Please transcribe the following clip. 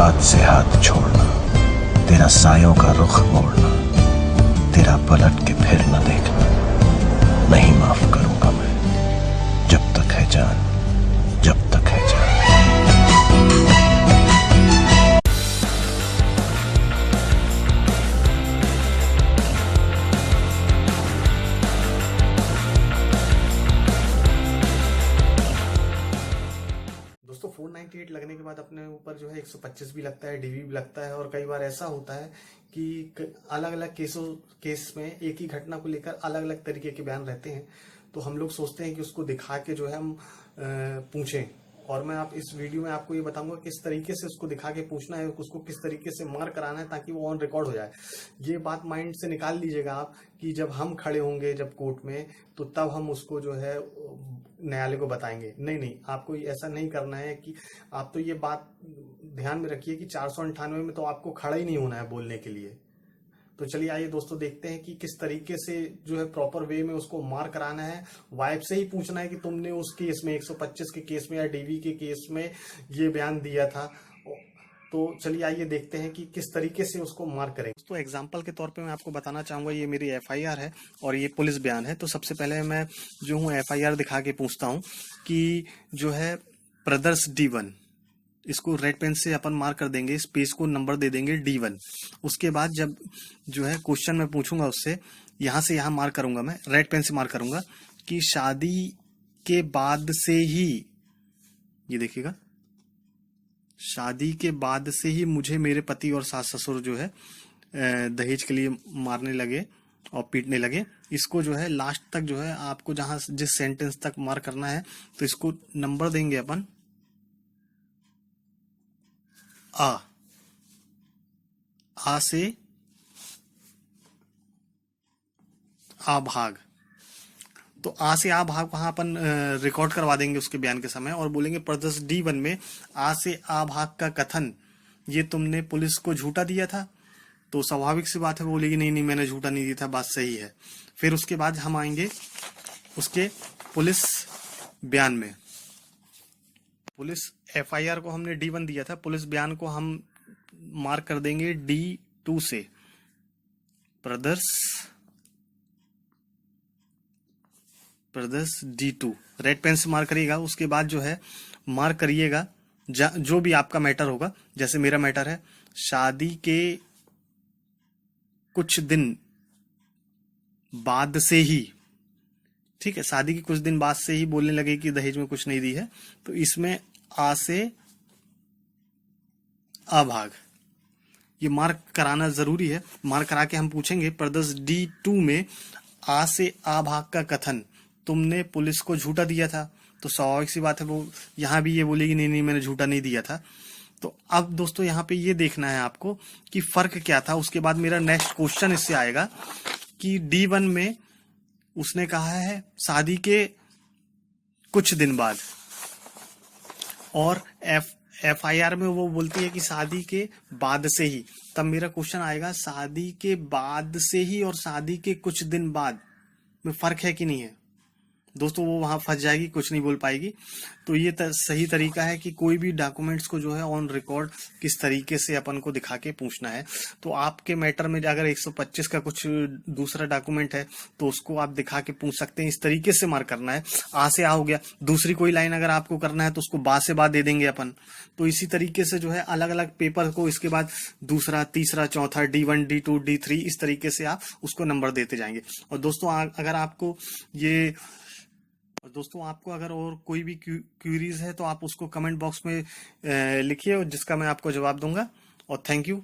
हाथ से हाथ छोड़ना, तेरा सायों का रुख मोड़ना, तेरा पलट के फिर न देखना, नहीं माफ करूंगा मैं, जब तक है जान, जब तक है जान। दोस्तों 498 लगने के बाद अपने ऊपर जो है 125 भी लगता है, डीवी भी लगता है। और कई बार ऐसा होता है कि अलग अलग केस में एक ही घटना को लेकर अलग अलग तरीके के बयान रहते हैं, तो हम लोग सोचते हैं कि उसको दिखा के जो है हम पूछें। और मैं आप इस वीडियो में आपको ये बताऊंगा किस तरीके से उसको दिखा के पूछना है, उसको किस तरीके से मार्क कराना है ताकि वो ऑन रिकॉर्ड हो जाए। ये बात माइंड से निकाल लीजिएगा आप कि जब हम खड़े होंगे जब कोर्ट में, तो तब हम उसको जो है न्यायालय को बताएंगे। नहीं, आपको ऐसा नहीं करना है। कि आप तो ये बात ध्यान में रखिए कि 498 में तो आपको खड़ा ही नहीं होना है बोलने के लिए। तो चलिए आइए दोस्तों देखते हैं कि किस तरीके से जो है प्रॉपर वे में उसको मार कराना है। वाइफ से ही पूछना है कि तुमने उस केस में 125 के केस में या डीवी के केस में ये बयान दिया था। तो चलिए आइए देखते हैं कि किस तरीके से उसको मार करेंगे। तो एग्जांपल के तौर पे मैं आपको बताना चाहूंगा, ये मेरी एफआईआर है और ये पुलिस बयान है। तो सबसे पहले मैं जो हूँ एफआईआर दिखा के पूछता हूँ कि जो है ब्रदर्स D1, इसको रेड पेन से अपन मार्क कर देंगे, स्पेस को नंबर दे देंगे D1। उसके बाद जब जो है क्वेश्चन में पूछूंगा उससे, यहां से यहां मार्क करूंगा, मैं रेड पेन से मार्क करूंगा कि शादी के बाद से ही, ये देखिएगा, शादी के बाद से ही मुझे मेरे पति और सास ससुर जो है दहेज के लिए मारने लगे और पीटने लगे। इसको जो है लास्ट तक जो है आपको जहां जिस सेंटेंस तक मार्क करना है, तो इसको नंबर देंगे अपन आ से आ भाग। तो आ से आ भाग वहां अपन रिकॉर्ड करवा देंगे उसके बयान के समय और बोलेंगे प्रदर्श D1 में आ से आ भाग का कथन ये तुमने पुलिस को झूठा दिया था। तो स्वाभाविक सी बात है, वो बोलेगी नहीं मैंने झूठा नहीं दिया था, बात सही है। फिर उसके बाद हम आएंगे उसके पुलिस बयान में। पुलिस एफआईआर को हमने D1 दिया था, पुलिस बयान को हम मार्क कर देंगे D2 से, ब्रदर्स D2 रेड पेन से मार्क करिएगा। उसके बाद जो है मार्क करिएगा जो भी आपका मैटर होगा। जैसे मेरा मैटर है शादी के कुछ दिन बाद से ही, ठीक है, शादी के कुछ दिन बाद से ही बोलने लगे कि दहेज में कुछ नहीं दी है। तो इसमें आ से आ भाग ये मार्क कराना जरूरी है। मार्क करा के हम पूछेंगे प्रदर्श D2 में आ से आ भाग का कथन तुमने पुलिस को झूठा दिया था। तो स्वाभाविक सी बात है, वो यहाँ भी ये बोलेगी नहीं मैंने झूठा नहीं दिया था। तो अब दोस्तों यहाँ पे ये देखना है आपको कि फर्क क्या था। उसके बाद मेरा नेक्स्ट क्वेश्चन इससे आएगा कि D1 में उसने कहा है शादी के कुछ दिन बाद, और एफआईआर में वो बोलती है कि शादी के बाद से ही। तब मेरा क्वेश्चन आएगा शादी के बाद से ही और शादी के कुछ दिन बाद में फर्क है कि नहीं है। दोस्तों वो वहां फंस जाएगी, कुछ नहीं बोल पाएगी। तो ये सही तरीका है कि कोई भी डॉक्यूमेंट्स को जो है ऑन रिकॉर्ड किस तरीके से अपन को दिखा के पूछना है। तो आपके मैटर में अगर 125 का कुछ दूसरा डॉक्यूमेंट है तो उसको आप दिखा के पूछ सकते हैं। इस तरीके से मार्क करना है। आ से आ हो गया, दूसरी कोई लाइन अगर आपको करना है तो उसको बा से बा दे देंगे अपन। तो इसी तरीके से जो है अलग अलग पेपर को इसके बाद दूसरा, तीसरा, चौथा, D1, D2, D3 इस तरीके से आप उसको नंबर देते जाएंगे। और दोस्तों अगर और कोई भी क्यूरीज है तो आप उसको कमेंट बॉक्स में लिखिए, जिसका मैं आपको जवाब दूंगा। और थैंक यू।